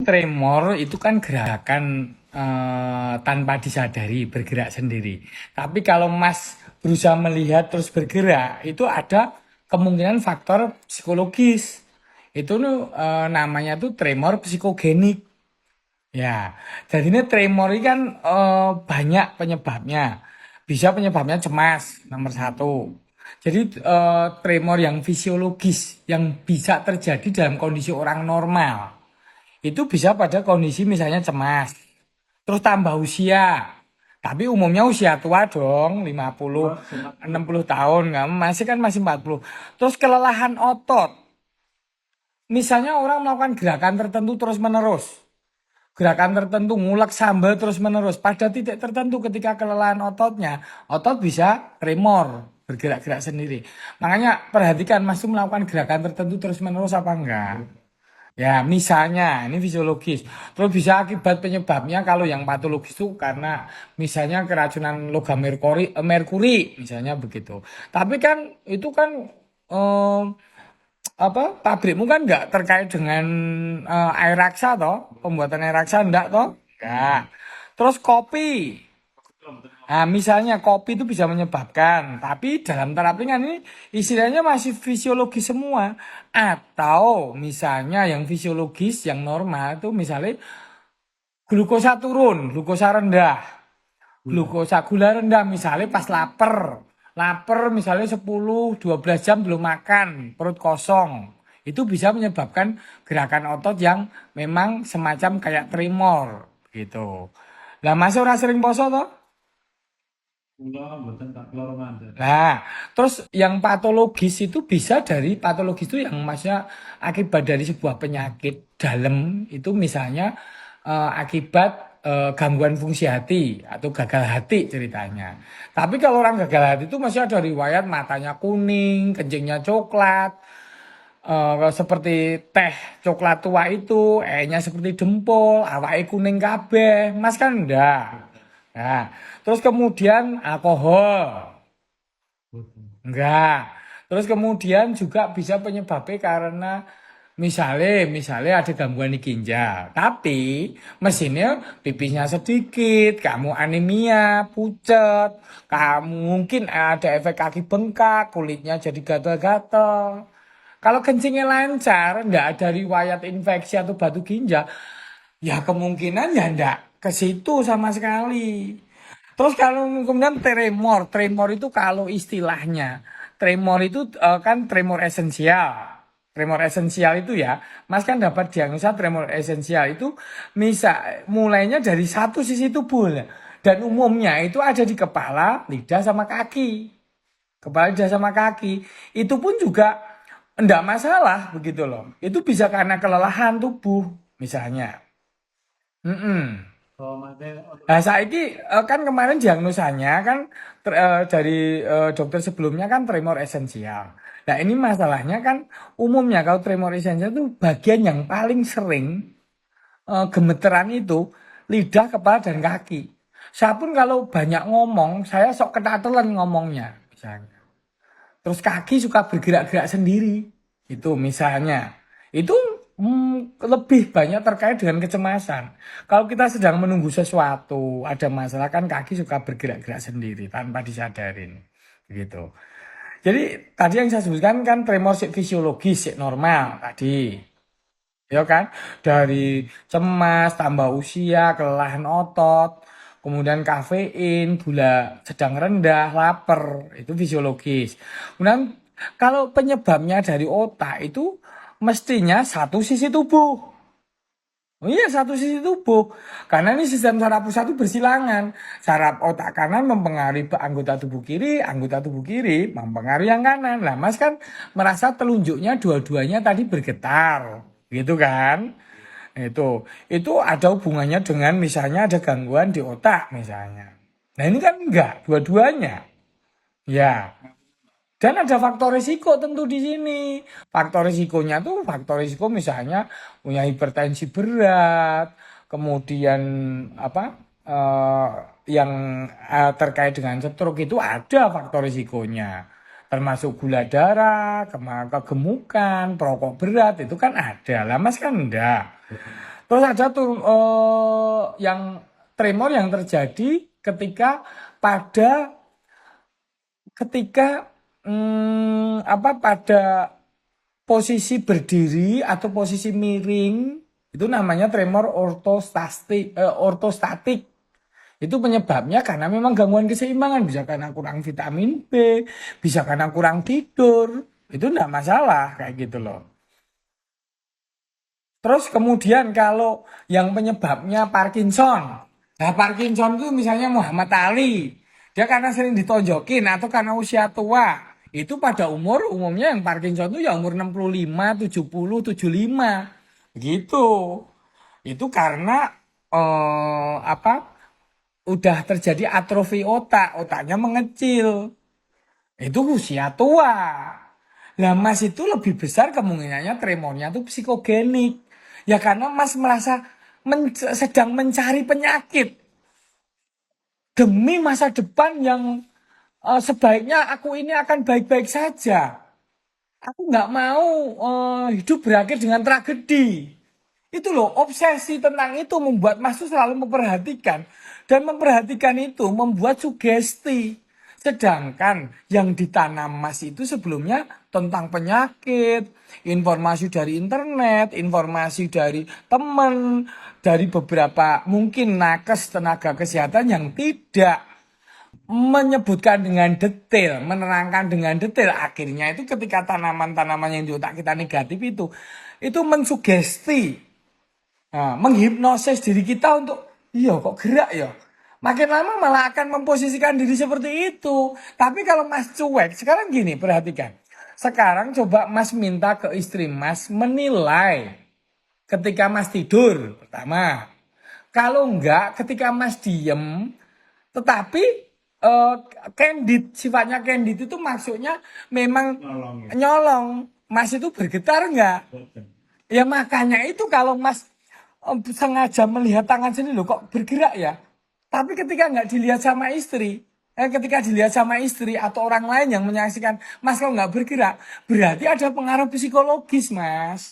tremor itu kan gerakan tanpa disadari, bergerak sendiri. Tapi kalau Mas berusaha melihat terus bergerak, itu ada kemungkinan faktor psikologis. Itu namanya tuh tremor psikogenik. Ya, jadi ini tremor ini kan banyak penyebabnya. Bisa penyebabnya cemas, nomor satu. Jadi tremor yang fisiologis, yang bisa terjadi dalam kondisi orang normal. Itu bisa pada kondisi misalnya cemas. Terus tambah usia. Tapi umumnya usia tua dong, 50, 60 tahun. Nggak, masih kan masih 40. Terus kelelahan otot. Misalnya orang melakukan gerakan tertentu terus-menerus. Gerakan tertentu ngulek sambal terus-menerus. Pada titik tertentu ketika kelelahan ototnya, otot bisa tremor, bergerak-gerak sendiri. Makanya perhatikan Mas tuh melakukan gerakan tertentu terus-menerus apa enggak. Ya, misalnya ini fisiologis. Terus bisa akibat penyebabnya kalau yang patologis itu karena misalnya keracunan logam merkuri misalnya begitu. Tapi kan itu kan eh, apa pabrikmu kan nggak terkait dengan air raksa toh, pembuatan air raksa enggak toh? Enggak. Terus kopi. Nah, misalnya kopi itu bisa menyebabkan, tapi dalam terapi kan ini istilahnya masih fisiologis semua. Atau misalnya yang fisiologis, yang normal itu misalnya glukosa turun, glukosa rendah, glukosa gula rendah misalnya pas lapar. Lapar misalnya 10-12 jam belum makan, perut kosong. Itu bisa menyebabkan gerakan otot yang memang semacam kayak tremor gitu. Lah masih ora sering poso toh? Nah, terus yang patologis itu bisa dari patologis itu yang maksudnya akibat dari sebuah penyakit dalam itu misalnya akibat gangguan fungsi hati atau gagal hati ceritanya. Tapi kalau orang gagal hati itu masih ada riwayat matanya kuning, kencingnya coklat, seperti teh coklat tua itu, nya seperti dempul, awake kuning kabeh. Mas kan enggak. Nah, terus kemudian alkohol. Enggak. Terus kemudian juga bisa penyebabnya karena misalnya ada gangguan di ginjal, tapi mesinnya pipisnya sedikit, kamu anemia, pucat, kamu mungkin ada efek kaki bengkak, kulitnya jadi gatal-gatal. Kalau kencingnya lancar, enggak ada riwayat infeksi atau batu ginjal, ya kemungkinan ya enggak ke situ sama sekali. Terus kalau kemudian tremor, tremor itu kalau istilahnya, tremor itu kan tremor esensial. Tremor esensial itu ya, Mas kan dapat diagnosa tremor esensial itu mulainya dari satu sisi tubuh. Dan umumnya itu ada di kepala, lidah sama kaki. Kepala, lidah sama kaki. Itu pun juga enggak masalah begitu loh. Itu bisa karena kelelahan tubuh misalnya. Mm-mm. Nah, saiki kan kemarin diagnosanya kan dari dokter sebelumnya kan tremor esensial. Nah, ini masalahnya kan umumnya kalau tremor esensial itu bagian yang paling sering gemeteran itu lidah, kepala dan kaki. Saya pun kalau banyak ngomong, saya sok ketatelan ngomongnya misalnya. Terus kaki suka bergerak-gerak sendiri. Itu misalnya. Itu lebih banyak terkait dengan kecemasan. Kalau kita sedang menunggu sesuatu, ada masalah kan kaki suka bergerak-gerak sendiri tanpa disadarin. Gitu. Jadi tadi yang saya sebutkan kan tremor fisiologis normal tadi. Ya kan? Dari cemas, tambah usia, kelelahan otot, kemudian kafein, gula sedang rendah, lapar, itu fisiologis. Kemudian kalau penyebabnya dari otak itu mestinya satu sisi tubuh. Oh iya, satu sisi tubuh. Karena ini sistem saraf pusat itu bersilangan. Saraf otak kanan mempengaruhi anggota tubuh kiri, anggota tubuh kiri mempengaruhi yang kanan. Nah, Mas kan merasa telunjuknya dua-duanya tadi bergetar. Gitu kan? Itu ada hubungannya dengan misalnya ada gangguan di otak misalnya. Nah, ini kan enggak, dua-duanya. Ya. Dan ada faktor risiko tentu di sini. Faktor risikonya tuh faktor risiko misalnya punya hipertensi berat, kemudian apa eh, yang terkait dengan stroke itu ada faktor risikonya. Termasuk gula darah, kegemukan, perokok berat itu kan ada. Lah Mas kan enggak. Terus ada tuh yang tremor yang terjadi ketika pada ketika pada posisi berdiri atau posisi miring itu namanya tremor ortostatik. Itu penyebabnya karena memang gangguan keseimbangan, bisa karena kurang vitamin B, bisa karena kurang tidur. Itu enggak masalah kayak gitu loh. Terus kemudian kalau yang penyebabnya Parkinson. Nah, Parkinson itu misalnya Muhammad Ali. Dia karena sering ditonjokin atau karena usia tua. Itu pada umumnya yang Parkinson itu ya umur 65, 70, 75. Gitu. Itu karena udah terjadi atrofi otak, otaknya mengecil. Itu usia tua. Lah Mas itu lebih besar kemungkinannya tremornya itu psikogenik. Ya karena Mas merasa sedang mencari penyakit demi masa depan yang sebaiknya aku ini akan baik-baik saja. Aku nggak mau hidup berakhir dengan tragedi. Itu loh, obsesi tentang itu membuat Mas tuh selalu memperhatikan. Dan memperhatikan itu membuat sugesti. Sedangkan yang ditanam Mas itu sebelumnya tentang penyakit, informasi dari internet, informasi dari teman, dari beberapa mungkin nakes tenaga kesehatan yang tidak menyebutkan dengan detail, menerangkan dengan detail. Akhirnya itu ketika tanaman-tanaman yang di otak kita negatif itu mensugesti, menghipnosis diri kita untuk, iya kok gerak ya. Makin lama malah akan memposisikan diri seperti itu. Tapi kalau Mas cuek, sekarang gini, perhatikan. Sekarang coba Mas minta ke istri Mas menilai ketika Mas tidur, pertama. Kalau enggak, ketika Mas diem, tetapi eh, candid, sifatnya candid itu maksudnya memang nyolong. Mas itu bergetar enggak? Ya makanya itu kalau Mas sengaja melihat tangan sini loh kok bergerak ya. Tapi ketika nggak dilihat sama istri, ketika dilihat sama istri atau orang lain yang menyaksikan Mas kalau nggak bergerak, berarti ada pengaruh psikologis Mas.